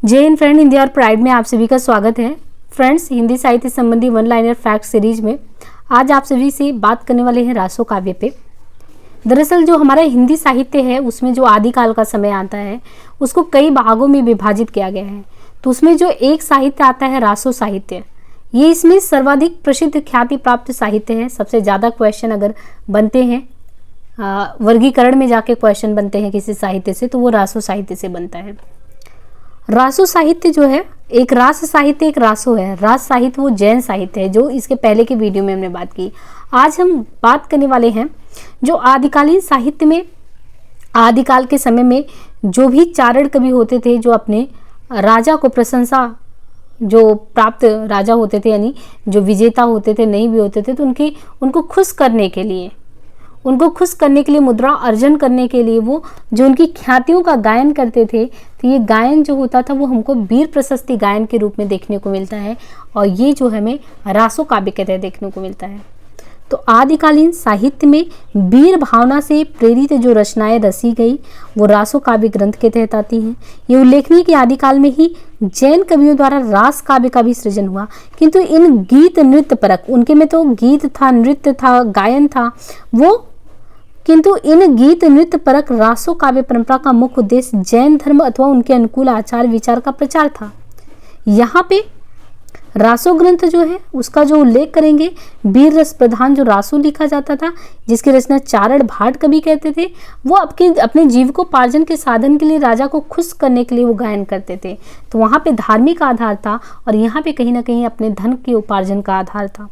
जय हिंद फ्रेंड, हिंदी और प्राइड में आप सभी का स्वागत है। फ्रेंड्स, हिंदी साहित्य संबंधी वन लाइनर फैक्ट सीरीज में आज आप सभी से बात करने वाले हैं रासो काव्य पे। दरअसल जो हमारा हिंदी साहित्य है उसमें जो आदिकाल का समय आता है उसको कई भागों में विभाजित किया गया है। तो उसमें जो एक साहित्य आता है रासो साहित्य, ये इसमें सर्वाधिक प्रसिद्ध ख्याति प्राप्त साहित्य है। सबसे ज़्यादा क्वेश्चन अगर बनते हैं, वर्गीकरण में जाके क्वेश्चन बनते हैं किसी साहित्य से, तो वो रासो साहित्य से बनता है। रासो साहित्य जो है, एक रास साहित्य एक रासो है। रास साहित्य वो जैन साहित्य है, जो इसके पहले के वीडियो में हमने बात की। आज हम बात करने वाले हैं जो आदिकालीन साहित्य में, आदिकाल के समय में जो भी चारण कवि होते थे, जो अपने राजा को प्रशंसा, जो प्राप्त राजा होते थे, यानी जो विजेता होते थे, नहीं भी होते थे, तो उनको खुश करने के लिए, मुद्रा अर्जन करने के लिए वो जो उनकी ख्यातियों का गायन करते थे, तो ये गायन जो होता था वो हमको वीर प्रशस्ति गायन के रूप में देखने को मिलता है। और ये जो हमें रासो काव्य के तहत देखने को मिलता है। तो आदिकालीन साहित्य में वीर भावना से प्रेरित जो रचनाएं रची गई वो रासो काव्य ग्रंथ के तहत आती हैं। ये उल्लेखनीय कि आदिकाल में ही जैन कवियों द्वारा रास काव्य का भी सृजन हुआ, किंतु इन गीत नृत्य परक, उनके में तो गीत था, नृत्य था, गायन था वो, किंतु इन गीत नृत्य परक रासो काव्य परंपरा का मुख्य उद्देश्य जैन धर्म अथवा उनके अनुकूल आचार विचार का प्रचार था। यहाँ पे रासो ग्रंथ जो है उसका जो उल्लेख करेंगे, वीर रस प्रधान जो रासो लिखा जाता था, जिसकी रचना चारण भाट कवि कहते थे, वो अपने जीविकोपार्जन के साधन के लिए, राजा को खुश करने के लिए वो गायन करते थे। तो वहाँ पे धार्मिक आधार था और यहाँ पे कहीं ना कहीं अपने धन के उपार्जन का आधार था।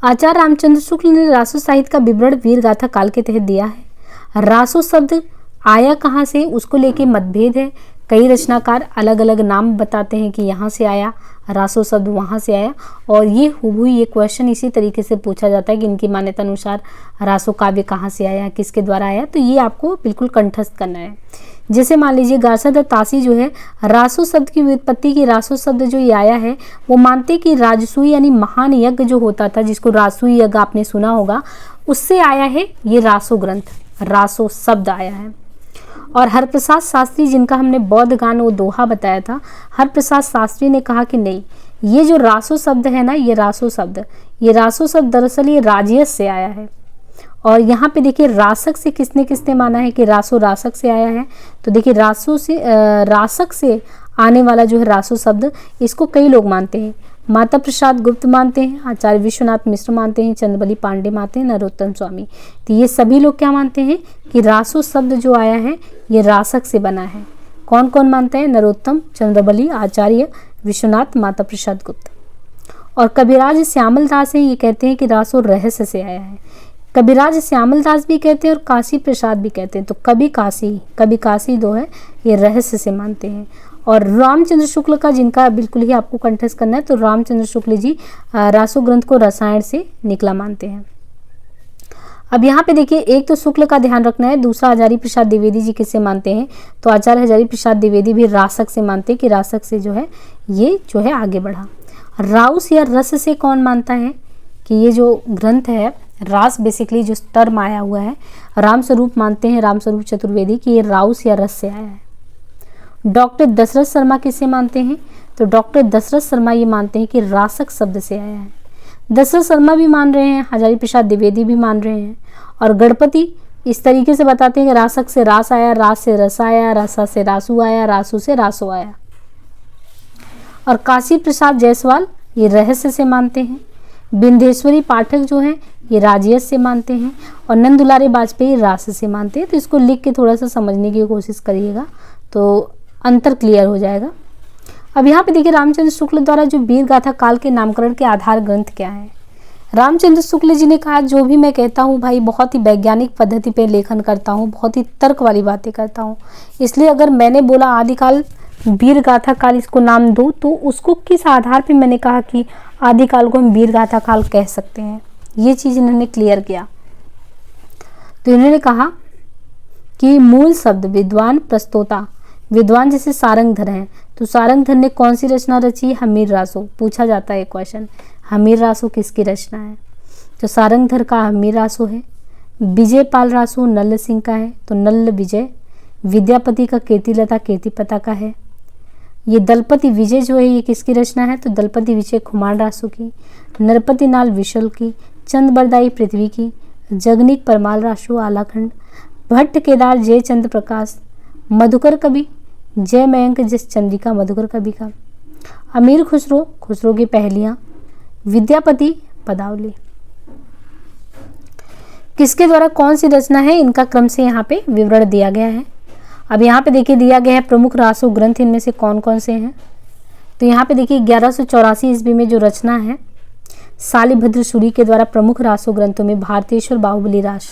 आचार्य रामचंद्र शुक्ल ने रासो साहित्य का विवरण वीर गाथा काल के तहत दिया है। रासो शब्द आया कहाँ से, उसको लेके मतभेद है। कई रचनाकार अलग अलग नाम बताते हैं कि यहाँ से आया, रासो शब्द वहाँ से आया, और ये हुबहू ये क्वेश्चन इसी तरीके से पूछा जाता है कि इनकी मान्यता अनुसार रासो काव्य कहाँ से आया, किसके द्वारा आया। तो ये आपको बिल्कुल कंठस्थ करना है। जैसे मान लीजिए गार्सद तासी जो है, रासो शब्द की व्युत्पत्ति की, रासो शब्द जो ये आया है वो मानते कि राजसूय यानी महान यज्ञ जो होता था, जिसको रासूय यज्ञ आपने सुना होगा, उससे आया है ये रासो ग्रंथ, रासो शब्द आया है। और हरप्रसाद शास्त्री, जिनका हमने बौद्ध गान वो दोहा बताया था, हरप्रसाद शास्त्री ने कहा कि नहीं, ये जो रासो शब्द है ना, ये रासो शब्द दरअसल ये राजयस से आया है। और यहाँ पे देखिए रासक से किसने माना है कि रासो रासक से आया है। तो देखिए रासक से आने वाला जो है रासो शब्द, इसको कई लोग मानते हैं। माता प्रसाद गुप्त मानते हैं, आचार्य विश्वनाथ मिश्र मानते हैं, चंद्रबली पांडे मानते हैं, नरोत्तम स्वामी। तो ये सभी लोग क्या मानते हैं कि रासो शब्द जो आया है ये रासक से बना है। कौन कौन मानते हैं? नरोत्तम, चंद्रबली, आचार्य विश्वनाथ, माता प्रसाद गुप्त। और कविराज श्यामल दास है, ये कहते हैं कि रासो रहस्य से आया है। कविराज श्यामल दास भी कहते हैं और काशी प्रसाद भी कहते हैं। तो कवि काशी जो है ये रहस्य से मानते हैं। और रामचंद्र शुक्ल का, जिनका बिल्कुल ही आपको कंठस्थ करना है, तो रामचंद्र शुक्ल जी रासो ग्रंथ को रसायन से निकला मानते हैं। अब यहाँ पे देखिए, एक तो शुक्ल का ध्यान रखना है, दूसरा हजारी प्रसाद द्विवेदी जी किससे मानते हैं? तो आचार्य हजारी प्रसाद द्विवेदी भी रासक से मानते हैं कि रासक से जो है ये जो है आगे बढ़ा। राउस या रस से कौन मानता है कि ये जो ग्रंथ है, रास बेसिकली जो टर्म आया हुआ है, रामस्वरूप मानते हैं, रामस्वरूप चतुर्वेदी, कि ये राउस या रस से आया है। डॉक्टर दशरथ शर्मा किससे मानते हैं? तो डॉक्टर दशरथ शर्मा ये मानते हैं कि रासक शब्द से आया है। दशरथ शर्मा भी मान रहे हैं, हजारी प्रसाद द्विवेदी भी मान रहे हैं। और गणपति इस तरीके से बताते हैं कि रासक से रास आया, रास से रस आया, रसा से रासू आया, रासू से रासो आया। और काशी प्रसाद जायसवाल ये रहस्य से मानते हैं। बिंदेश्वरी पाठक जो है ये राजयस से मानते हैं। और नंद दुलारे वाजपेयी रास से मानते हैं। तो इसको लिख के थोड़ा सा समझने की कोशिश करिएगा तो अंतर क्लियर हो जाएगा। अब यहाँ पे देखिए, रामचंद्र शुक्ल द्वारा जो वीर गाथा काल के नामकरण के आधार ग्रंथ क्या है? रामचंद्र शुक्ल जी ने कहा, जो भी मैं कहता हूँ भाई, बहुत ही वैज्ञानिक पद्धति पे लेखन करता हूँ, बहुत ही तर्क वाली बातें करता हूँ, इसलिए अगर मैंने बोला आदिकाल वीर गाथा काल इसको नाम दो, तो उसको किस आधार पे मैंने कहा कि आदिकाल को हम वीर गाथा काल कह सकते हैं, ये चीज़ इन्होंने क्लियर किया। तो इन्होंने कहा कि मूल शब्द विद्वान, प्रस्तोता, विद्वान जैसे सारंगधर हैं, तो सारंगधर ने कौन सी रचना रची? हमीर रासो। पूछा जाता है क्वेश्चन, हमीर रासो किसकी रचना है? तो सारंगधर का हमीर रासो है। विजय पाल रासो नल्ल सिंह का है, तो नल्ल विजय। विद्यापति का कीर्तिलता कीर्तिपता का है। ये दलपति विजय जो है ये किसकी रचना है? तो दलपति विजय खुमान रासो की। नरपति नाल विशल की। चंद बरदाई पृथ्वी की। जगनीक परमाल रासो आलाखंड। भट्ट केदार जय चंद्र प्रकाश। मधुकर कवि जय मयंक जस चंद्रिका मधुकर कवि का। अमीर खुसरो खुसरो की पहेलियां। विद्यापति पदावली। किसके द्वारा कौन सी रचना है, इनका क्रम से यहाँ पे विवरण दिया गया है। अब यहाँ पे देखिए दिया गया है प्रमुख रासो ग्रंथ, इनमें से कौन कौन से हैं। तो यहाँ पे देखिए 1184 ईस्वी में जो रचना है शालिभद्र सूरी के द्वारा प्रमुख रासो ग्रंथों में भारतेश्वर बाहुबली रास।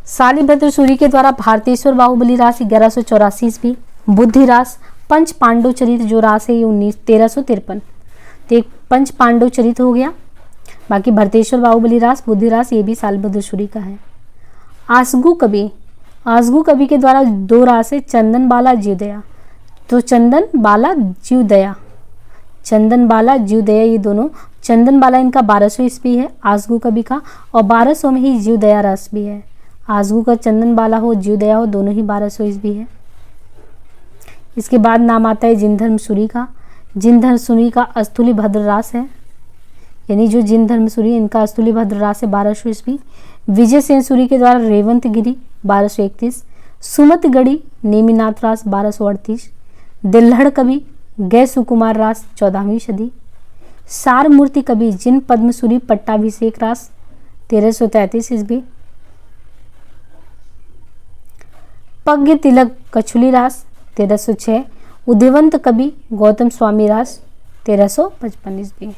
शालिभद्र सूरी के द्वारा भारतेश्वर बाहुबली रास 1184 ईस्वी। बुद्धि रास पंच पांडव चरित जो रास है ये 1353। तो एक पंच पांडव चरित हो गया। बाकी भरतेश्वर बाहुबली रास, बुद्धि रास ये भी शालिभद्र सूरी का है। आसगु कवि, आसगु कवि के द्वारा 2 रास है चंदन बाला जीवदया। तो चंदन बाला जीवदया, चंदन बाला जीवदया ये दोनों, चंदन बाला इनका 1200 ईस्वी है आसगु कवि का, और 1200 में ही जीवदया रास भी है। आसगु का चंदन बाला हो जीवदया हो दोनों ही 1200 ईस्वी है। इसके बाद नाम आता है जिनधर्म सूरी का। जिनधर्म सूरी का अस्तुली भद्र रास है, यानी जो जिनधर्म सूरी इनका अस्तुली भद्र रास है 1200 ईस्वी। विजय सेन सूरी के द्वारा रेवंत गिरी 1231। सुमत गढ़ी नेमिनाथ रास 1238। दिल्हड़ कवि गय सुकुमार रास 14वीं सदी। सार मूर्ति कवि जिन पद्मसूरी पट्टाभिषेक रास 1333 ईस्वी। पज्ञ तिलक कछुली रास 1306। उदयवंत कवि गौतम स्वामी रास 1355 ईस्वी।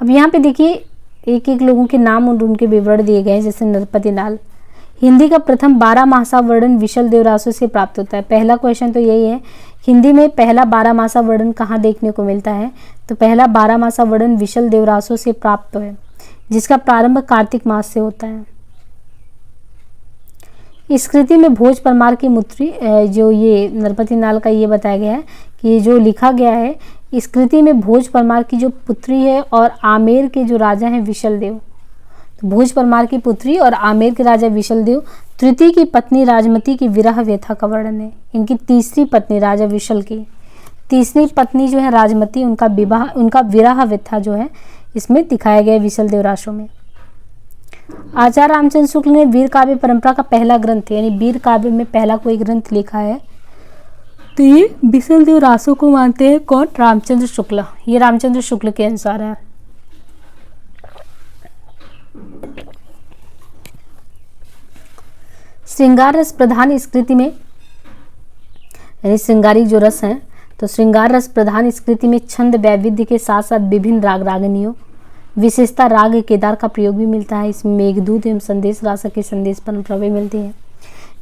अब यहाँ पे देखिए एक एक लोगों के नाम और उनके विवरण दिए गए हैं। जैसे नरपति नाल, हिंदी का प्रथम 12 मासा वर्णन विशल देव रासो से प्राप्त होता है। पहला क्वेश्चन तो यही है, हिंदी में पहला 12 मासा वर्णन कहाँ देखने को मिलता है? तो पहला 12 मासा वर्णन विशल देव रासो से प्राप्त है, जिसका प्रारंभ कार्तिक मास से होता है। इस कृति में भोज परमार की पुत्री, जो ये नरपति नाल का ये बताया गया है कि जो लिखा गया है इस कृति में भोज परमार की जो पुत्री है और आमेर के जो राजा हैं विशल देव, तो भोज परमार की पुत्री और आमेर के राजा विशल देव, तृतीय की पत्नी राजमती की विरह व्यथा का वर्णन है। इनकी तीसरी पत्नी राजा विशल की तीसरी पत्नी जो है राजमती, उनका विवाह, उनका विरह व्यथा जो है इसमें दिखाया गया है विशल देव रासो में। आचार्य रामचंद्र शुक्ल ने वीर काव्य परंपरा का पहला ग्रंथ, यानी वीर काव्य में पहला कोई ग्रंथ लिखा है, तो ये विशल देव रासो को मानते हैं कौन? रामचंद्र शुक्ल। ये रामचंद्र शुक्ल के अनुसार है। श्रृंगार रस प्रधान इस कृति में, यानी श्रृंगारिक जो रस हैं, तो श्रृंगार रस प्रधान इस कृति में छंद वैविध्य के साथ साथ विभिन्न राग रागनियों, विशेषता राग केदार का प्रयोग भी मिलता है। इसमें मेघदूत एवं संदेश रास के संदेश परंपरा भी मिलती है।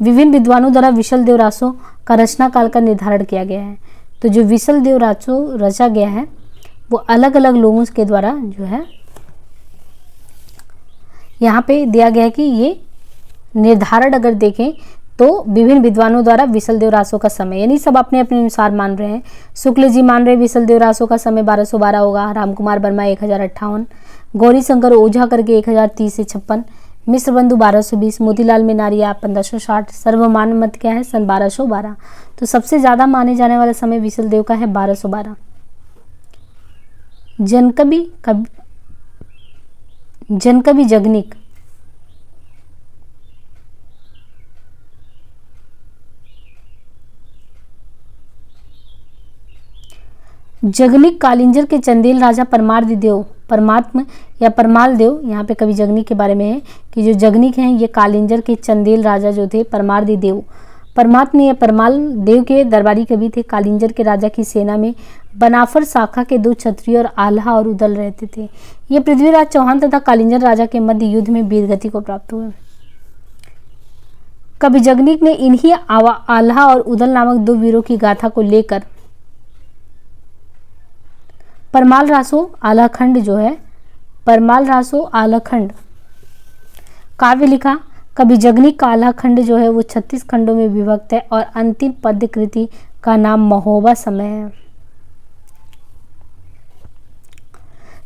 विभिन्न विद्वानों द्वारा विशल देव रासो का रचना काल का निर्धारण किया गया है। तो जो विशल देव रासो रचा गया है वो अलग अलग लोगों के द्वारा जो है यहाँ पे दिया गया है कि ये निर्धारण अगर देखें तो विभिन्न विद्वानों द्वारा विशल देव रासो का समय, यानी सब अपने अपने अनुसार मान रहे हैं। शुक्ल जी मान रहे विशल देव रासो का समय 1212 होगा, रामकुमार वर्मा 1058, गौरी शंकर ओझा करके 1030 से 56, मिश्र बंधु 1220, मोतीलाल मेनारिया 1560, सर्वमान्य मत क्या है सन 1212। तो सबसे ज्यादा माने जाने वाला समय विशल देव का है 1212। जनकवि जगनीक, जगनीक कालिंजर के चंदेल राजा परमार्द देव, परमात्म या परमाल देव, यहाँ पे कवि जगनीक के बारे में है कि जो जगनीक हैं ये कालिंजर के चंदेल राजा जो थे परमार्द देव, परमात्म या परमाल देव के दरबारी कवि थे। कालिंजर के राजा की सेना में बनाफर शाखा के 2 क्षत्रिय और आल्हा और उदल रहते थे। ये पृथ्वीराज चौहान तथा कालिंजर राजा के मध्य युद्ध में वीरगति को प्राप्त हुए। कवि जगनीक ने इन्हीं आल्हा और उदल नामक 2 वीरों की गाथा को लेकर परमाल रासो आलाखंड जो है, परमाल रासो आलाखंड काव्य लिखा। कवि जगनीक का आलाखंड जो है वो 36 खंडों में विभक्त है और अंतिम पद्य कृति का नाम महोबा समय है।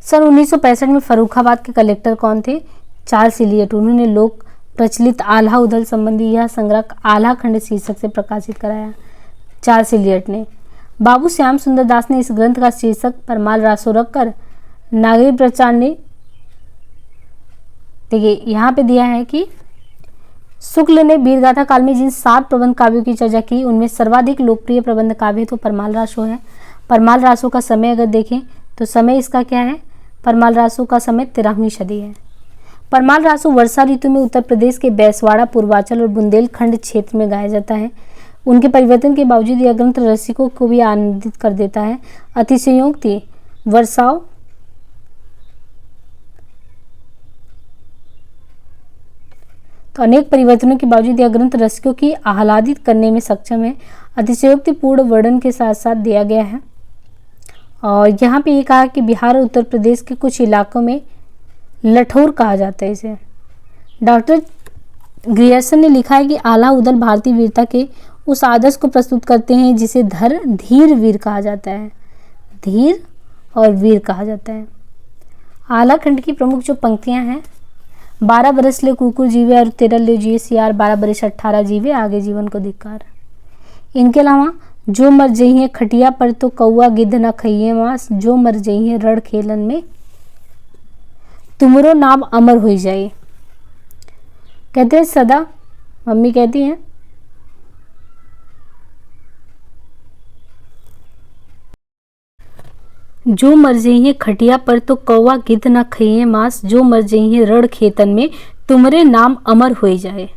सन 1965 में फर्रुखाबाद के कलेक्टर कौन थे? Charles Elliot. उन्होंने लोक प्रचलित आल्हा उदल संबंधी यह संग्रह आल्हा खंड शीर्षक से प्रकाशित कराया चार्ल्स इलियट ने। बाबू श्याम सुंदर दास ने इस ग्रंथ का शीर्षक परमाल रासो रखकर नागरिक प्रचार ने, देखिए यहाँ पे दिया है कि शुक्ल ने वीरगाथा काल में जिन 7 प्रबंध काव्यों की चर्चा की उनमें सर्वाधिक लोकप्रिय प्रबंध काव्य तो परमाल रासो है। परमाल रासो का समय अगर देखें तो समय इसका क्या है, परमाल रासो का समय 13वीं सदी है। परमाल रासो वर्षा ऋतु में उत्तर प्रदेश के बैसवाड़ा, पूर्वांचल और बुंदेलखंड क्षेत्र में गाया जाता है। उनके परिवर्तन के बावजूद यह ग्रंथ रसिकों को भी आनंदित कर देता है। अतिशयोक्ति, वर्षाव, तो अनेक परिवर्तनों के बावजूद यह ग्रंथ रसिकों की आह्लादित करने में सक्षम है। अतिशयोक्तिपूर्ण वर्णन के साथ साथ दिया गया है। और यहाँ पे ये कहा कि बिहार और उत्तर प्रदेश के कुछ इलाकों में लठौर कहा जाता है इसे। डॉक्टर ग्रियर्सन ने लिखा है कि आल्हा उदल भारतीय वीरता के उस आदर्श को प्रस्तुत करते हैं जिसे धीर वीर कहा जाता है। धीर और वीर कहा जाता है। आल्हा खंड की प्रमुख जो पंक्तियां हैं, 12 बरस ले कुकुर जीवे और 13 ले जिए सियार, 12 बरस 18 जीवे आगे जीवन को धिक्कार। इनके अलावा जो मर जइहे खटिया पर तो कौआ गिद्ध न खइये मांस, जो मर जइहे रण खेलन में तुमरो नाम अमर हो जाए। कहते हैं सदा, मम्मी कहती हैं जो मर जइहे खटिया पर तो कौआ गिद्ध न खइये मांस, जो मर जइहे रण खेतन में तुमरे नाम अमर हो जाए।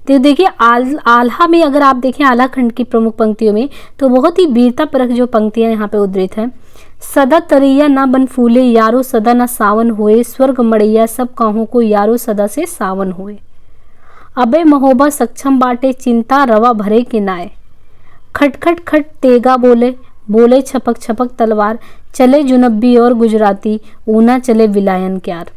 तो देखिए आल्हा में अगर आप देखें आल्हा खंड की प्रमुख पंक्तियों में तो बहुत ही वीरता परक जो पंक्तियां यहाँ पे उद्धृत हैं। सदा तरैया ना बन फूले यारो सदा ना सावन होए, स्वर्ग मड़ैया सब काहों को यारो सदा से सावन होए। अबे महोबा सक्षम बाटे चिंता रवा भरे के नाय, खट खट खट तेगा बोले बोले छपक छपक तलवार, चले जुनब्बी और गुजराती ऊना चले विलायन क्यार।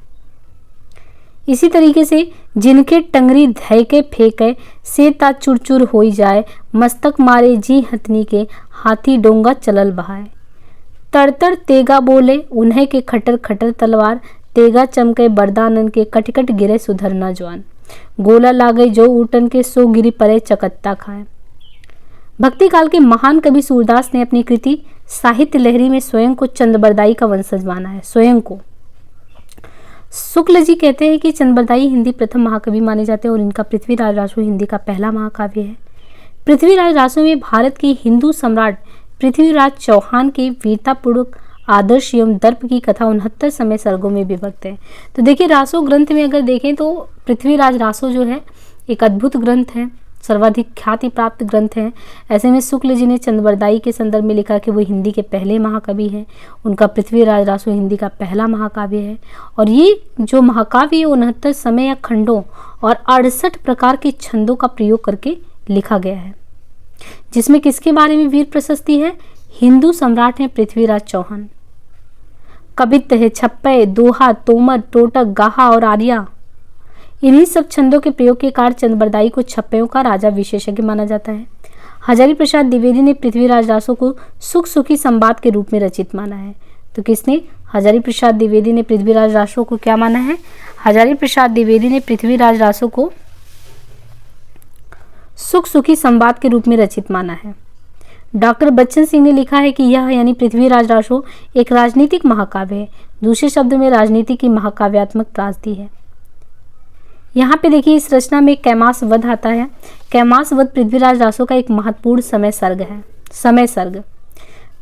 इसी तरीके से जिनके टंगरी धय के फेंके से ता चुरचुर हो जाए, मस्तक मारे जी हथनी के हाथी डोंगा चलल बहाए। तड़तड़ तेगा बोले उन्हें के खटर खटर तलवार, तेगा चमके बरदानन के कटकट गिरे सुधरना जवान, गोला लागे जो ऊटन के सो गिरी परे चकत्ता खाए। भक्ति काल के महान कवि सूरदास ने अपनी कृति साहित्य लहरी में स्वयं को चंद्रबरदाई का वंशज माना है। स्वयं को शुक्ल जी कहते हैं कि चंद्रबरदाई हिंदी प्रथम महाकवि माने जाते हैं और इनका पृथ्वीराज रासो हिंदी का पहला महाकाव्य है। पृथ्वीराज रासो में भारत के हिंदू सम्राट पृथ्वीराज चौहान के वीरतापूर्वक आदर्श एवं दर्प की कथा 69 समय सर्गों में विभक्त है। तो देखिए रासो ग्रंथ में अगर देखें तो पृथ्वीराज रासो जो है एक अद्भुत ग्रंथ है, सर्वाधिक ख्याति प्राप्त ग्रंथ है। ऐसे में शुक्ल जी ने चंद्रबरदाई के संदर्भ में लिखा कि वो हिंदी के पहले महाकवि हैं। उनका पृथ्वीराज रासो हिंदी का पहला महाकाव्य है और ये जो महाकाव्य है 69 समय या खंडों और 68 प्रकार के छंदों का प्रयोग करके लिखा गया है, जिसमें किसके बारे में वीर प्रशस्ति है? हिंदू सम्राट हैं पृथ्वीराज चौहान। कवित्त है, छप्पे, दोहा, तोमर, टोटक, गाहा और आर्या। इन्हीं सब छंदों के प्रयोग के कारण चंद्रबरदाई को छप्पयों का राजा विशेषज्ञ माना जाता है। हजारी प्रसाद द्विवेदी ने पृथ्वीराज रासो को सुख सुखी संवाद के रूप में रचित माना है। तो किसने? हजारी प्रसाद द्विवेदी ने पृथ्वीराज रासो को क्या माना है? हजारी प्रसाद द्विवेदी ने पृथ्वीराज रासो को सुख सुखी संवाद के रूप में रचित माना है। डॉक्टर बच्चन सिंह ने लिखा है कि यह यानी पृथ्वीराज रासो एक राजनीतिक महाकाव्य है। दूसरे शब्द में राजनीति की महाकाव्यात्मक त्रासदी है। यहाँ पे देखिए इस रचना में कैमास वध आता है। कैमास वध पृथ्वीराज रासो का एक महत्वपूर्ण समय सर्ग है। समय सर्ग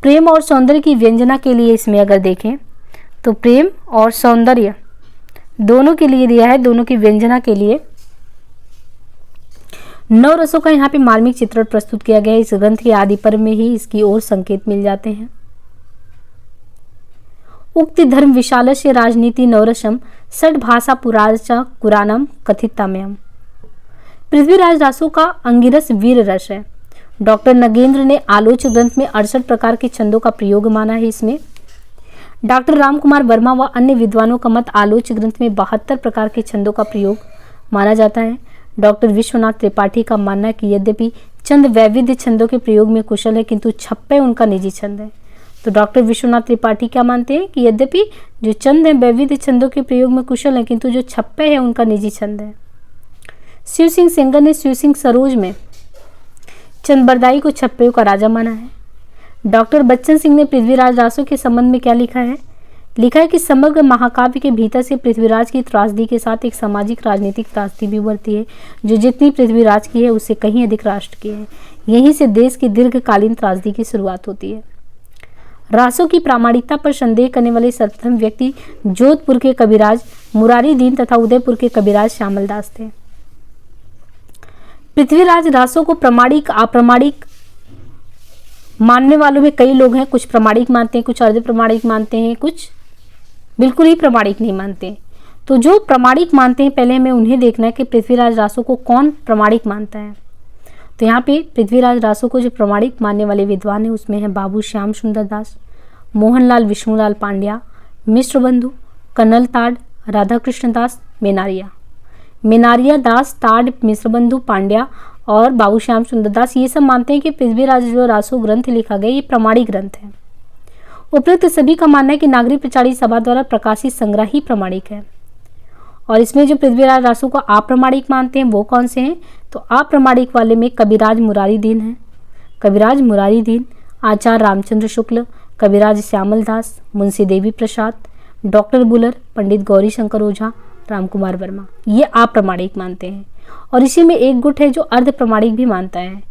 प्रेम और सौंदर्य की व्यंजना के लिए इसमें अगर देखें तो प्रेम और सौंदर्य दोनों के लिए दिया है, दोनों की व्यंजना के लिए 9 रसों का यहाँ पे मार्मिक चित्रण प्रस्तुत किया गया है। इस ग्रंथ के आदि पर्व में ही इसकी ओर संकेत मिल जाते हैं। उक्ति धर्म विशालस्य राजनीति नवरसम षड भाषा पुराचा कुरानम कथितामयम। पृथ्वीराज रासो का अंगिरस वीर रस है। डॉक्टर नगेंद्र ने आलोच ग्रंथ में 68 प्रकार के छंदों का प्रयोग माना है। इसमें डॉक्टर रामकुमार वर्मा व अन्य विद्वानों का मत आलोच ग्रंथ में 72 प्रकार के छंदों का प्रयोग माना जाता है। डॉक्टर विश्वनाथ त्रिपाठी का मानना है कि यद्यपि चंद वैविध्य छंदों के प्रयोग में कुशल है किंतु छप्पे उनका निजी छंद है। तो डॉक्टर विश्वनाथ त्रिपाठी क्या मानते हैं कि यद्यपि जो चंद है वैविध्य छंदों के प्रयोग में कुशल है किंतु जो छप्पे है उनका निजी छंद है। शिव सिंह सेंगर ने शिव सिंह सरोज में चंदबरदाई को छप्परों का राजा माना है। डॉक्टर बच्चन सिंह ने पृथ्वीराज रासो के संबंध में क्या लिखा है? लिखा है कि समग्र महाकाव्य के भीतर से पृथ्वीराज की त्रासदी के साथ एक सामाजिक राजनीतिक त्रासदी भी उभरती है, जो जितनी पृथ्वीराज की है उससे कहीं अधिक राष्ट्र की है। यहीं से देश की दीर्घकालीन त्रासदी की शुरुआत होती है। रासो की प्रामाणिकता पर संदेह करने वाले सर्वप्रथम व्यक्ति जोधपुर के कविराज मुरारी दीन तथा उदयपुर के कविराज श्यामल दास थे। पृथ्वीराज रासो को प्रामाणिक अप्रामाणिक मानने वालों में कई लोग हैं। कुछ प्रामाणिक मानते हैं, कुछ अर्ध प्रामाणिक मानते हैं, कुछ बिल्कुल ही प्रामाणिक नहीं मानते। तो जो प्रामाणिक मानते हैं, पहले हमें उन्हें देखना है कि पृथ्वीराज रासो को कौन प्रामाणिक मानता है। तो यहाँ पे पृथ्वीराज रासो को जो प्रामाणिक मानने वाले विद्वान हैं उसमें हैं बाबू श्याम सुंदर दास, मोहनलाल विष्णुलाल पांड्या, मिश्र बंधु, कन्नल ताड़, राधा कृष्ण दास, मेनारिया दास, ताड़, मिश्र बंधु, पांड्या और बाबू श्याम सुंदर दास, ये सब मानते हैं कि पृथ्वीराज जो रासो ग्रंथ लिखा गया ये प्रामाणिक ग्रंथ है। उपरोक्त सभी का मानना है कि नागरिक प्रचारी सभा द्वारा प्रकाशित संग्रह ही प्रामाणिक है। और इसमें जो पृथ्वीराज रासो को अप्रामाणिक मानते हैं वो कौन से हैं? तो अप्रामाणिक वाले में कविराज मुरारी दीन है, कविराज मुरारी दीन, आचार्य रामचंद्र शुक्ल, कविराज श्यामल दास, मुंशी देवी प्रसाद, डॉक्टर बुलर, पंडित गौरी शंकर ओझा, रामकुमार वर्मा, ये अप्रामाणिक मानते हैं। और इसी में एक गुट है जो अर्ध प्रमाणिक भी मानता है।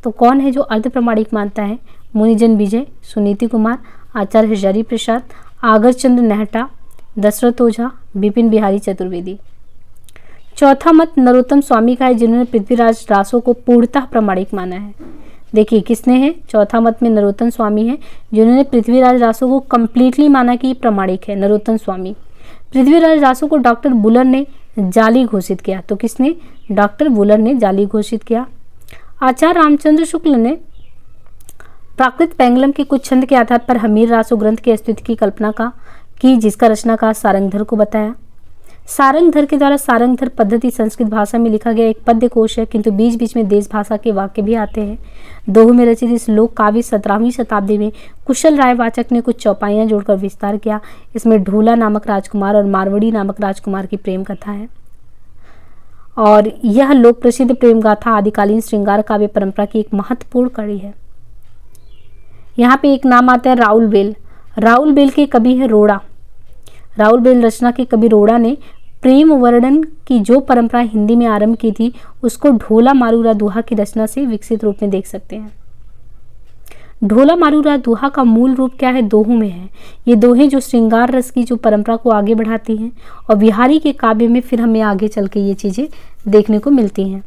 तो कौन है जो अर्ध प्रमाणिक मानता है? मुनिजन विजय, सुनीति कुमार, आचार्य हजारी प्रसाद, आगर चंद्र नेहटा, दशरथ ओझा, विपिन बिहारी चतुर्वेदी। चौथा मत नरोत्तम स्वामी का है, जिन्होंने पृथ्वीराज रासो को पूर्णतः प्रमाणिक माना है। देखिए किसने है? चौथा मत में नरोत्तम स्वामी है, जिन्होंने पृथ्वीराज रासो को कंप्लीटली माना कि प्रमाणिक है, नरोत्तम स्वामी। पृथ्वीराज रासो को डॉक्टर बुलर ने जाली घोषित किया। तो किसने? डॉक्टर बुलर ने जाली घोषित किया। आचार्य रामचंद्र शुक्ल ने प्राकृत पेंगलम के कुछ छंद के आधार पर हमीर रासो ग्रंथ के अस्तित्व की कल्पना की, जिसका रचनाकार सारंगधर को बताया। सारंगधर के द्वारा सारंगधर पद्धति संस्कृत भाषा में लिखा गया एक पद्य कोश है, किंतु बीच बीच में देश भाषा के वाक्य भी आते हैं। दोहे में रचित इस लोक काव्य 17वीं शताब्दी में कुशल राय वाचक ने कुछ चौपाइयां जोड़कर विस्तार किया। इसमें ढोला नामक राजकुमार और मारवड़ी नामक राजकुमार की प्रेम कथा है और यह लोक प्रसिद्ध प्रेम गाथा आदिकालीन श्रृंगार काव्य परंपरा की एक महत्वपूर्ण कड़ी है। यहाँ पे एक नाम आता है राउल बेल। राउल बेल के कवि है रोड़ा। राउल बेल रचना के कवि रोड़ा ने प्रेम वर्णन की जो परंपरा हिंदी में आरंभ की थी उसको ढोला मारूरा दुहा की रचना से विकसित रूप में देख सकते हैं। ढोला मारूरा दुहा का मूल रूप क्या है? दोहों में है। ये दोहें जो श्रृंगार रस की जो परंपरा को आगे बढ़ाती हैं और बिहारी के काव्य में फिर हमें आगे चल के ये चीजें देखने को मिलती हैं।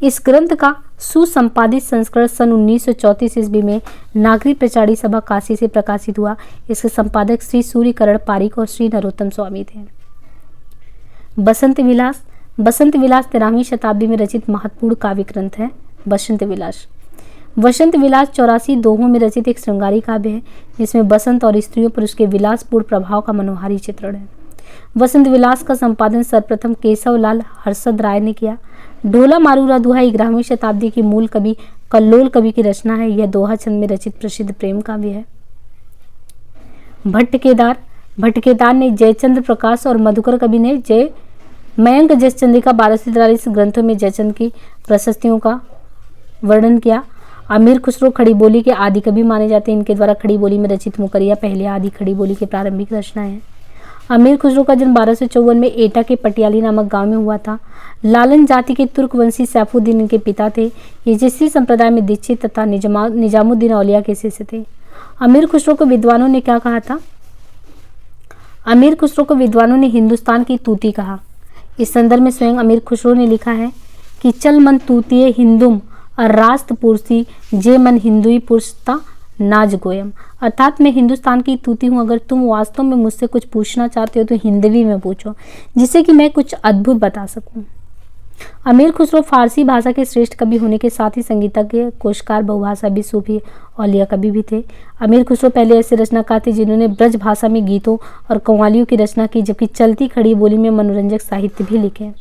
इस ग्रंथ का सुसंपादित संस्करण सन 1934 ईस्वी में नागरिक प्रचारी सभा काशी से प्रकाशित हुआ। इसके संपादक श्री सूर्यकरण पारिक और श्री नरोत्तम स्वामी थे। बसंत विलास। बसंत विलास 13वीं शताब्दी में रचित महत्वपूर्ण काव्य ग्रंथ है। बसंत विलास 84 दोहों में रचित एक श्रृंगारी काव्य है, जिसमें बसंत और स्त्रियों पर उसके विलासपूर्ण प्रभाव का मनोहारी चित्रण है। बसंत विलास का संपादन सर्वप्रथम केशवलाल हर्षद राय ने किया। ढोला मारूरा दुहा 11वीं शताब्दी की मूल कवि कल्लोल कवि की रचना है। यह दोहा छंद में रचित प्रसिद्ध प्रेम काव्य है। भट्टकेदार। भट्टकेदार ने जयचंद्र प्रकाश और मधुकर कवि ने मयंक जसचंद्रिका 1243 ग्रंथों में जयचंद की प्रशस्तियों का वर्णन किया। अमीर खुसरो खड़ी बोली के आदि कवि माने जाते हैं। इनके द्वारा खड़ी बोली में रचित मुकरिया पहले आदि खड़ी बोली की प्रारंभिक रचना है। अमीर खुसरो का जन्म 1254 में एटा के पटियाली नामक गांव में हुआ था। लालन जाति के तुर्कवंशी सैफुद्दीन इनके पिता थे। ये चिश्ती संप्रदाय में दीक्षित तथा निजामुद्दीन औलिया के शिष्य थे। अमीर खुसरो को विद्वानों ने क्या कहा था? अमीर खुसरो को विद्वानों ने हिंदुस्तान की तूती कहा। इस संदर्भ में स्वयं अमीर खुसरो ने लिखा है कि चल मन तूतिये हिंदुम और रास्त पुरुषी जे मन हिंदुई पुरुषता नाज गोयम। अर्थात मैं हिंदुस्तान की तूती हूँ, अगर तुम वास्तव में मुझसे कुछ पूछना चाहते हो तो हिंदवी में पूछो, जिससे कि मैं कुछ अद्भुत बता सकूं। अमीर खुसरो फारसी भाषा के श्रेष्ठ कवि होने के साथ ही संगीतज्ञ, कोशकार, बहुभाषा भी सूफी औलिया कवि भी थे। अमीर खुसरो पहले ऐसे रचनाकार थे जिन्होंने ब्रज भाषा में गीतों और कव्वालियों की रचना की, जबकि चलती खड़ी बोली में मनोरंजक साहित्य भी लिखे।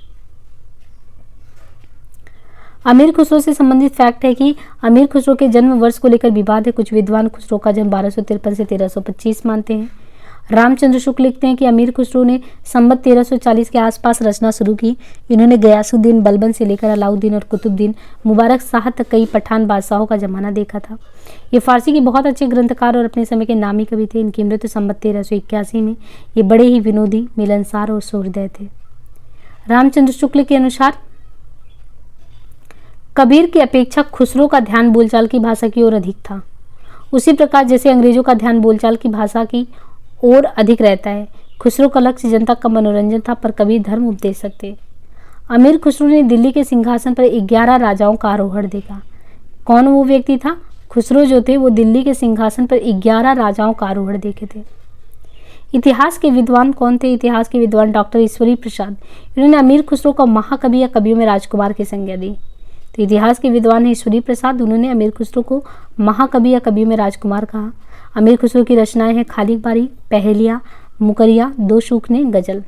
अमीर खुसरो से संबंधित फैक्ट है कि अमीर खुसरो के जन्म वर्ष को लेकर विवाद है। कुछ विद्वान खुसरो का जन्म 1253 से 1325 मानते हैं। रामचंद्र शुक्ल लिखते हैं कि अमीर खुसरो ने संवत 1340 के आसपास रचना शुरू की। इन्होंने गयासुद्दीन बलबन से लेकर अलाउद्दीन और कुतुबुद्दीन मुबारक शाह तक कई पठान बादशाहों का जमाना देखा था। ये फारसी के बहुत अच्छे ग्रंथकार और अपने समय के नामी कवि थे। इनकी मृत्यु संवत 1381 में। ये बड़े ही विनोदी, मिलनसार और सुहृदय थे। रामचंद्र शुक्ल के अनुसार कबीर की अपेक्षा खुसरो का ध्यान बोलचाल की भाषा की ओर अधिक था। उसी प्रकार जैसे अंग्रेजों का ध्यान बोलचाल की भाषा की ओर अधिक रहता है, खुसरो का लक्ष्य जनता का मनोरंजन था, पर कबीर धर्म उपदेशक थे। अमीर खुसरो ने दिल्ली के सिंहासन पर 11 राजाओं का आरोहण देखा। कौन वो व्यक्ति था? खुसरो जो थे वो दिल्ली के सिंहासन पर 11 राजाओं का आरोहण देखे थे। इतिहास के विद्वान कौन थे? इतिहास के विद्वान डॉक्टर ईश्वरी प्रसाद। इन्होंने अमीर खुसरो को महाकवि या कवियों में राजकुमार की संज्ञा दी। तो इतिहास के विद्वान है ईश्वरी प्रसाद। उन्होंने अमीर खुसरो को महाकवि या कवियों में राजकुमार कहा। अमीर खुसरो की रचनाएं हैं खालिक बारी, पहेलियाँ, मुकरिया, दो सूखने, गजल।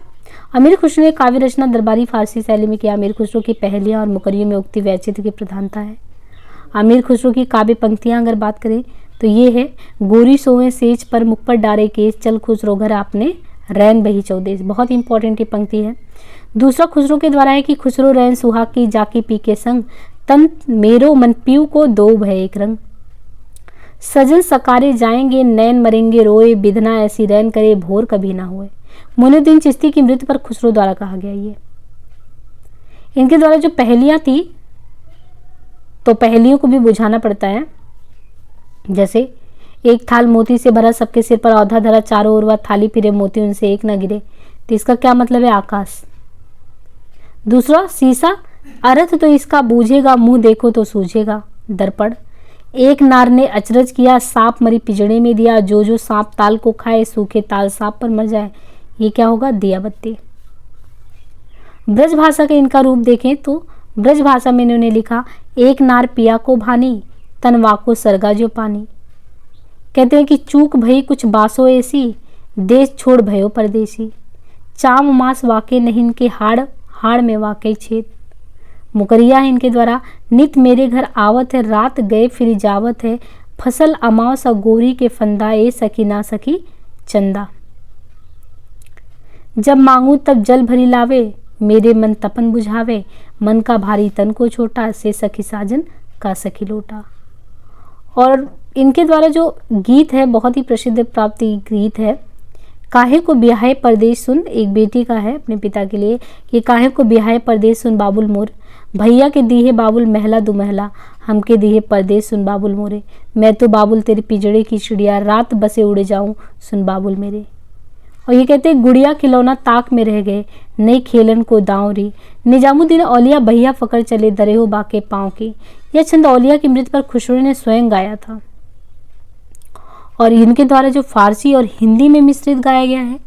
अमीर खुसरो ने काव्य रचना दरबारी फारसी शैली में किया। अमीर खुसरो की पहेलियाँ और मुकरियों में उक्ति वैचित्र की प्रधानता है। अमीर खुसरो की काव्य पंक्तियाँ अगर बात करें तो ये है, गोरी सोवे सेज पर मुख पर डारे केस, चल खुसरो घर आपने रैन बही चौदेश। बहुत इंपॉर्टेंट ये पंक्ति है। दूसरा खुसरो के द्वारा है कि खुसरो रैन सुहाग की जाकी पी के संग, तन मेरो मन पीऊ को दो भय एक रंग। सजन सकारे जाएंगे नैन मरेंगे रोए, बिधना ऐसी रैन करे भोर कभी ना होए। मोइनुद्दीन चिश्ती की मृत्यु पर खुसरो द्वारा कहा गया ये। इनके द्वारा जो पहेलियां थी तो पहेलियों को भी बुझाना पड़ता है। जैसे एक थाल मोती से भरा, सबके सिर पर औधा धरा, चारों ओर वह थाली फिरे, मोती उनसे एक न गिरे। तो इसका क्या मतलब है? आकाश। दूसरा, शीशा, अर्थ तो इसका बूझेगा, मुंह देखो तो सूझेगा, दर्पण। एक नार ने अचरज किया, सांप मरी पिंजड़े में दिया, जो जो सांप ताल को खाए, सूखे ताल सांप पर मर जाए। ये क्या होगा? दिया बत्ती। ब्रज भाषा का इनका रूप देखें तो ब्रज भाषा में इन्होंने लिखा, एक नार पिया को भानी, तनवा को सरगा जो पानी। कहते हैं कि चूक भई कुछ बासो ऐसी, देश छोड़ भयो परदेसी। चाम मास वाके नहीं इनके हाड़, हाड़ में वाकई छेद। मुकरिया है इनके द्वारा, नित मेरे घर आवत है, रात गए फिर जावत है, फसल अमाव सा गोरी के फंदा, ए सखी ना सखी चंदा। जब मांगू तब जल भरी लावे, मेरे मन तपन बुझावे, मन का भारी तन को छोटा, से सखी साजन का सखी लोटा। और इनके द्वारा जो गीत है बहुत ही प्रसिद्ध प्राप्ति गीत है, काहे को बिहाए परदेश सुन। एक बेटी का है अपने पिता के लिए कि काहे को बिहाए परदेश सुन बाबुल मोर, भैया के दिए बाबुल महला दुमहला, हमके दिए परदेश सुन बाबुल मोरे। मैं तो बाबुल तेरे पिजड़े की चिड़िया, रात बसे उड़े जाऊं सुन बाबुल मेरे। और ये कहते हैं, गुड़िया खिलौना ताक में रह गए, नई खेलन को दांवरी। निजामुद्दीन औलिया भैया फकर चले, दरे हो बाके पाँव की। यह छंद औलिया की मृत्यु पर खुसरो ने स्वयं गाया था। और इनके द्वारा जो फारसी और हिंदी में मिश्रित गाया गया है,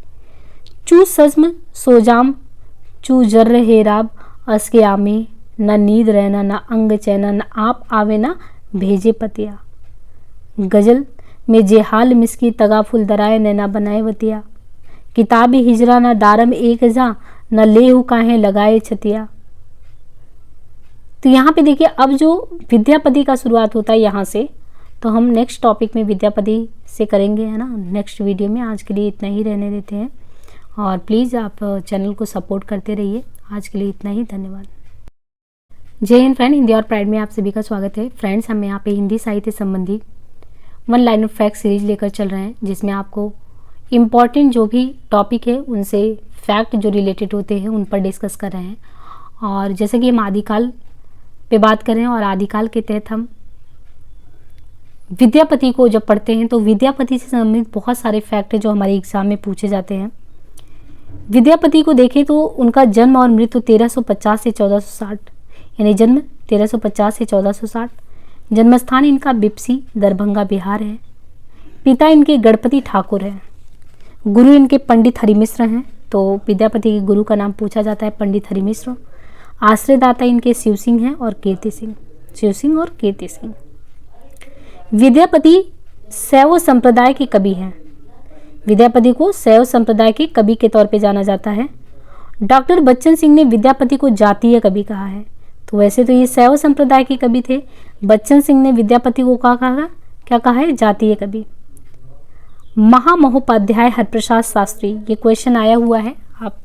चू सज्म सोजाम चू जर्र हेराब, असके आमे, न नींद रहना न अंग चैना, न आप आवे न भेजे पतिया। गजल में जे हाल मिसकी, तगा फुल दराए नैना बनाए वतिया। किताबी हिजरा न दारम एक जा, न लेहु काहे लगाए छतिया। तो यहाँ पे देखिए, अब जो विद्यापति का शुरुआत होता है यहाँ से, तो हम नेक्स्ट टॉपिक में विद्यापति से करेंगे, है ना, नेक्स्ट वीडियो में। आज के लिए इतना ही रहने देते हैं और प्लीज़ आप चैनल को सपोर्ट करते रहिए। आज के लिए इतना ही, धन्यवाद। जय हिंद फ्रेंड, हिंदी और प्राइड में आप सभी का स्वागत है। फ्रेंड्स, हम यहाँ पे हिंदी साहित्य संबंधी वन लाइनर फैक्ट सीरीज लेकर चल रहे हैं, जिसमें आपको इम्पॉर्टेंट जो भी टॉपिक है उनसे फैक्ट जो रिलेटेड होते हैं उन पर डिस्कस कर रहे हैं। और जैसे कि हम आदिकाल पे बात कर रहे हैं, और आदिकाल के तहत हम विद्यापति को जब पढ़ते हैं तो विद्यापति से संबंधित बहुत सारे फैक्ट है जो हमारे एग्जाम में पूछे जाते हैं। विद्यापति को देखें तो उनका जन्म और मृत्यु 1350 से 1460, यानी जन्म 1350 से 1460। जन्मस्थान इनका बिपसी दरभंगा बिहार है। पिता इनके गणपति ठाकुर हैं। गुरु इनके पंडित हरिमिश्र हैं। तो विद्यापति के गुरु का नाम पूछा जाता है पंडित हरिमिश्र। आश्रयदाता इनके शिव सिंह हैं और कीर्ति सिंह, शिव सिंह और कीर्ति सिंह। विद्यापति शैव संप्रदाय के कवि हैं। विद्यापति को शैव संप्रदाय के कवि के तौर पे जाना जाता है। डॉक्टर बच्चन सिंह ने विद्यापति को जातीय कवि कहा है। तो वैसे तो ये शैव संप्रदाय के कवि थे। बच्चन सिंह ने विद्यापति को क्या कहा है? जातीय कवि। महामहोपाध्याय हरप्रसाद शास्त्री, ये क्वेश्चन आया हुआ है। आप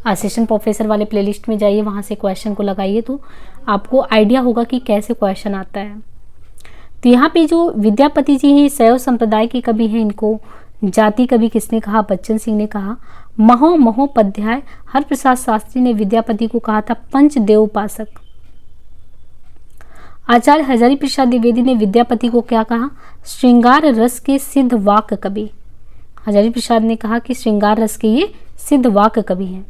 असिस्टेंट प्रोफेसर वाले प्लेलिस्ट में जाइए, वहाँ से क्वेश्चन को लगाइए तो आपको आइडिया होगा कि कैसे क्वेश्चन आता है। तो यहाँ पे जो विद्यापति जी हैं शैव संप्रदाय के कवि हैं, इनको जाति कवि किसने कहा? बच्चन सिंह ने कहा। महामहोपाध्याय हरप्रसाद शास्त्री ने विद्यापति को कहा था पंचदेव उपासक। आचार्य हजारी प्रसाद द्विवेदी ने विद्यापति को क्या कहा? श्रृंगार रस के सिद्ध वाक्य कवि। हजारी प्रसाद ने कहा कि श्रृंगार रस के ये सिद्ध वाक्य कवि हैं।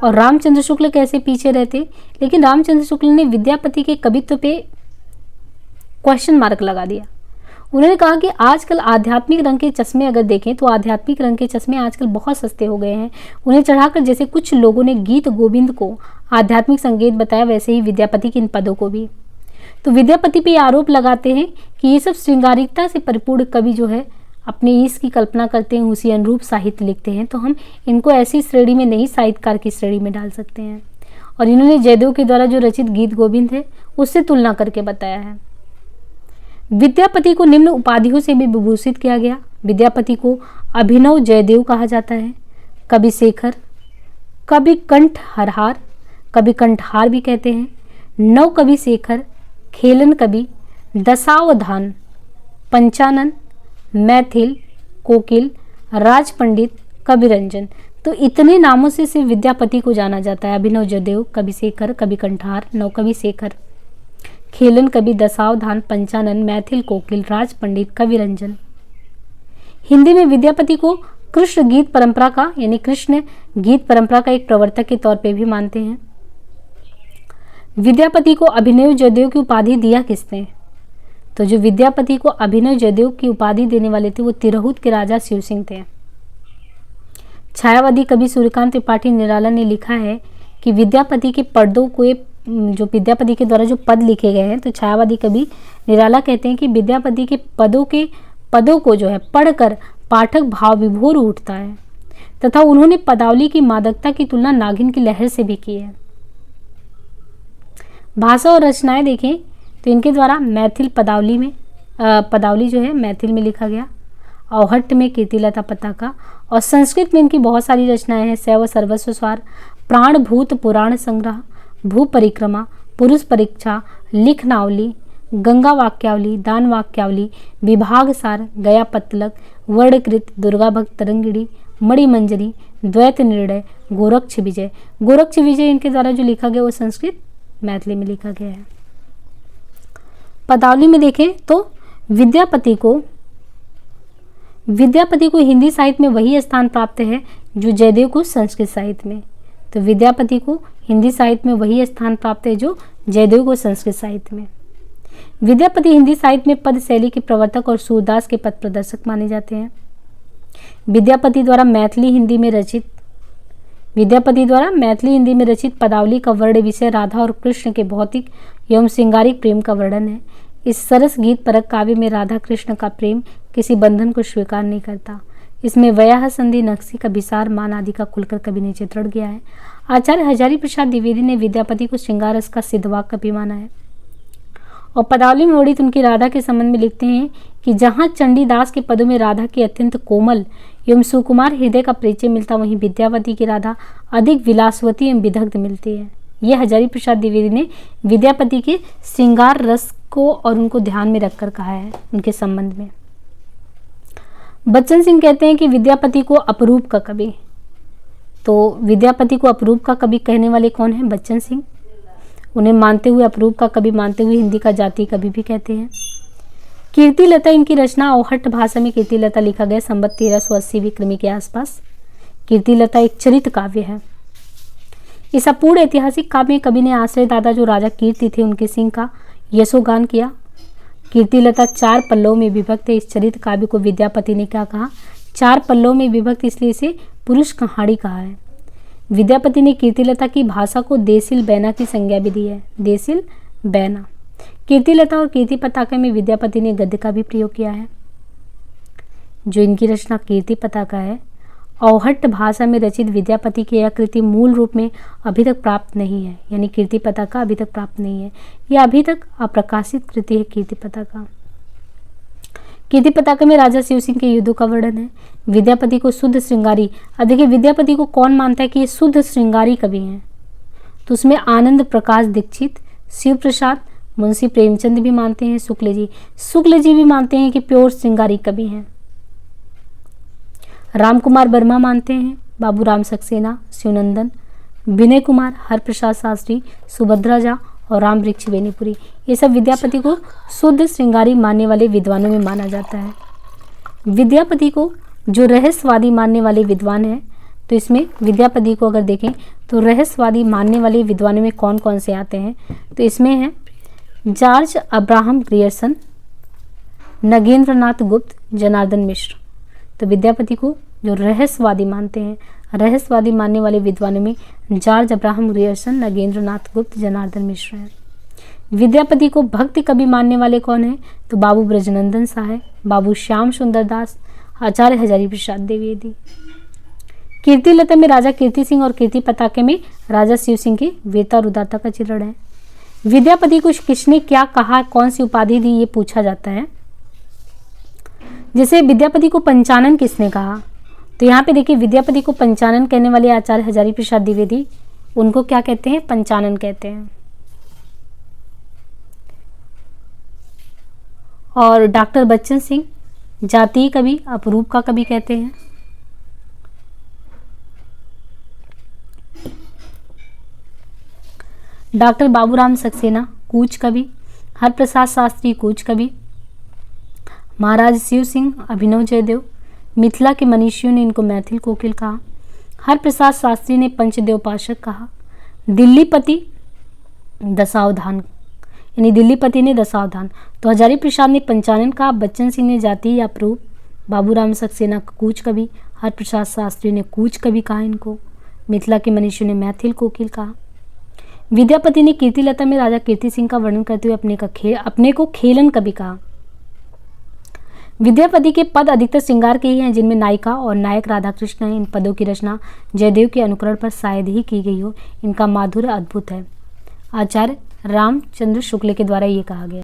और रामचंद्र शुक्ल कैसे पीछे रहते, लेकिन रामचंद्र शुक्ल ने विद्यापति के कवित्व पे क्वेश्चन मार्क लगा दिया। उन्होंने कहा कि आजकल आध्यात्मिक रंग के चश्मे अगर देखें तो आध्यात्मिक रंग के चश्मे आजकल बहुत सस्ते हो गए हैं। उन्हें चढ़ाकर जैसे कुछ लोगों ने गीत गोविंद को आध्यात्मिक संगीत बताया, वैसे ही विद्यापति के इन पदों को भी। तो विद्यापति पे आरोप लगाते हैं कि ये सब श्रृंगारिकता से परिपूर्ण कवि जो है अपने ईश की कल्पना करते हैं, उसी अनुरूप साहित्य लिखते हैं। तो हम इनको ऐसी श्रेणी में नहीं, साहित्यकार की श्रेणी में डाल सकते हैं। और इन्होंने जयदेव के द्वारा जो रचित गीत गोविंद है उससे तुलना करके बताया है। विद्यापति को निम्न उपाधियों से भी विभूषित किया गया। विद्यापति को अभिनव जयदेव कहा जाता है, कवि शेखर, कवि कंठहरहार, कवि कंठहार भी कहते हैं, नव कवि शेखर, खेलन कवि, दशावधान, पंचानन, मैथिल, कोकिल, राज पंडित, कविरंजन। तो इतने नामों से विद्यापति को जाना जाता है। अभिनव जयदेव, कवि शेखर, कवि कंठहार, नव कवि शेखर, खेलन कवि, दशावधान, पंचानन, मैथिल, कोकिल, राज पंडित, कविरंजन। हिंदी में विद्यापति को कृष्ण गीत परंपरा का, यानी कृष्ण गीत परंपरा का एक प्रवर्तक के तौर पे भी मानते हैं। विद्यापति को अभिनव जयदेव की उपाधि दिया किसने? तो जो विद्यापति को अभिनव जयदेव की उपाधि देने वाले थे वो तिरहुत के राजा शिव सिंह थे। छायावादी कवि सूर्यकांत त्रिपाठी निराला ने लिखा है कि विद्यापति के पदों को, जो विद्यापति के द्वारा जो पद लिखे गए हैं, तो छायावादी कवि निराला कहते हैं कि विद्यापति के पदों को जो है पढ़कर पाठक भाव विभोर उठता है, तथा उन्होंने पदावली की मादकता की तुलना नागिन की लहर से भी की है। भाषा और रचनाएं देखें तो इनके द्वारा मैथिल पदावली जो है मैथिल में लिखा गया, औहट्ट में कीर्तिलता पताका, और संस्कृत में इनकी बहुत सारी रचनाएं हैं। शैव सर्वस्व स्वार, प्राणभूत पुराण संग्रह, भू परिक्रमा, पुरुष परीक्षा, लिखनावली, गंगा वाक्यावली, दान वाक्यावली, विभाग सार, गया पतलक, वर्णकृत, दुर्गा भक्त तरंगिणी, मणिमंजरी, द्वैत निर्णय, गोरक्ष विजय। गोरक्ष विजय इनके द्वारा जो लिखा गया वो संस्कृत मैथिली में लिखा गया है। पदावली में देखें तो विद्यापति को हिंदी साहित्य में वही स्थान प्राप्त है जो जयदेव को संस्कृत साहित्य में। तो विद्यापति को हिंदी साहित्य में वही स्थान प्राप्त है जो जयदेव को संस्कृत साहित्य में। विद्यापति हिंदी साहित्य में पद शैली के प्रवर्तक और सूरदास के पद प्रदर्शक माने जाते हैं। विद्यापति द्वारा मैथिली हिंदी में रचित पदावली का वर्ण विषय राधा और कृष्ण के भौतिक एवं श्रृंगारिक प्रेम का वर्णन है। इस सरस गीत परक काव्य में राधा कृष्ण का प्रेम किसी बंधन को स्वीकार नहीं करता। इसमें वयाह संधि, नक्सी, कभिसार, मान आदि का खुलकर कवि ने चित्रण किया है। आचार्य हजारी प्रसाद द्विवेदी ने विद्यापति को श्रृंगार रस का सिद्धवाक कवि माना है। और पदावली में वर्णित उनकी राधा के संबंध में लिखते हैं कि जहाँ चंडीदास के पदों में राधा के अत्यंत कोमल एवं सुकुमार हृदय का परिचय मिलता, वहीं विद्यापति की राधा अधिक विलासवती एवं विदग्ध मिलती है। यह हजारी प्रसाद द्विवेदी ने विद्यापति के श्रृंगार रस को और उनको ध्यान में रखकर कहा है उनके संबंध में। बच्चन सिंह कहते हैं कि विद्यापति को अपरूप का कवि, तो विद्यापति को अपरूप का कवि कहने वाले कौन है? बच्चन सिंह। उन्हें मानते हुए, अपरूप का कवि मानते हुए हिंदी का जाति कवि भी कहते हैं। कीर्तिलता, इनकी रचना औहट्ट भाषा में कीर्तिलता लिखा गया संवत 1380 विक्रमी के आसपास। कीर्तिलता एक चरित काव्य है। इस अपूर्ण ऐतिहासिक काव्य में कवि ने आश्रय दादा जो राजा कीर्ति थे उनके सिंह का यशोगान किया। कीर्तिलता 4 पल्लों में विभक्त है। इस चरित काव्य को विद्यापति ने क्या कहा? 4 पल्लों में विभक्त, इसलिए इसे पुरुष कहानी कहा है। विद्यापति ने कीर्तिलता की भाषा को देसिल बैना की संज्ञा भी दी है। देसिल बैना। कीर्तिलता और कीर्ति पताका में विद्यापति ने गद्य का भी प्रयोग किया है। जो इनकी रचना कीर्ति पताका है, औहट्ट भाषा में रचित विद्यापति की यह कृति मूल रूप में अभी तक प्राप्त नहीं है, यानी कीर्ति पताका अभी तक प्राप्त नहीं है। यह अभी तक अप्रकाशित कृति है कीर्ति पताका। कीर्ति पताका में राजा शिव सिंह के युद्धों का वर्णन है। विद्यापति को शुद्ध श्रृंगारी, अब देखिए विद्यापति को कौन मानता है कि ये शुद्ध श्रृंगारी कवि हैं, तो उसमें आनंद प्रकाश दीक्षित, शिव प्रसाद, मुंशी प्रेमचंद भी मानते हैं, शुक्ल जी भी मानते हैं कि प्योर श्रृंगारी कवि हैं। राम कुमार वर्मा मानते हैं, बाबूराम सक्सेना, शिवनंदन, विनय कुमार, हरप्रसाद शास्त्री, सुभद्रा झा और राम वृक्ष बेनीपुरी, ये सब विद्यापति को शुद्ध श्रृंगारी मानने वाले विद्वानों में माना जाता है। विद्यापति को जो रहस्यवादी मानने वाले विद्वान हैं, तो इसमें विद्यापति को अगर देखें तो रहस्यवादी मानने वाले विद्वानों में कौन कौन से आते हैं, तो इसमें है जॉर्ज अब्राहम ग्रियर्सन, नगेंद्रनाथ गुप्त, जनार्दन मिश्र। तो विद्यापति को जो रहस्यवादी मानते हैं, रहस्यवादी मानने वाले विद्वानों में जॉर्ज अब्राहम ग्रियर्सन, नगेंद्रनाथ गुप्त, जनार्दन मिश्र हैं। विद्यापति को भक्ति कवि मानने वाले कौन हैं, तो बाबू ब्रजनंदन सहाय, बाबू श्याम सुंदर दास, आचार्य हजारी प्रसाद द्विवेदी। कीर्ति लता में राजा कीर्ति सिंह और कीर्ति पताके में राजा शिव सिंह की वीरता और उदारता का चित्रण है। विद्यापति को किसने क्या कहा, कौन सी उपाधि दी, ये पूछा जाता है। जैसे विद्यापति को पंचानन किसने कहा, तो यहाँ पे देखिए विद्यापति को पंचानन कहने वाले आचार्य हजारी प्रसाद द्विवेदी, उनको क्या कहते हैं, पंचानन कहते हैं। और डॉक्टर बच्चन सिंह जातीय कवि, अपरूप का कवि कहते हैं। डॉक्टर बाबूराम सक्सेना कूच कवि, हरप्रसाद शास्त्री कूच कवि, महाराज शिव सिंह, अभिनव जयदेव, मिथिला के मनीषियों ने इनको मैथिल कोकिल कहा, हरप्रसाद शास्त्री ने पंचदेव पाशक कहा, दिल्लीपति दशावधान, यानी दिल्लीपति ने दशावधान। तो हजारी प्रसाद ने पंचानन कहा, बच्चन सिंह ने जातीय या अपरूप, बाबूराम सक्सेना कूच कवि, हरप्रसाद शास्त्री ने कूच कवि कहा इनको, मिथिला के मनीषियों ने मैथिल कोकिल कहा। विद्यापति ने कीर्ति लता में राजा कीर्ति सिंह का वर्णन करते हुए अपने को खेलन कवि कहा। विद्यापति के पद अधिकतर श्रृंगार के ही हैं, जिनमें नायिका और नायक राधा कृष्ण हैं। इन पदों की रचना जयदेव के अनुकरण पर शायद ही की गई हो, इनका माधुर्य अद्भुत है। आचार्य रामचंद्र शुक्ल के द्वारा ये कहा गया।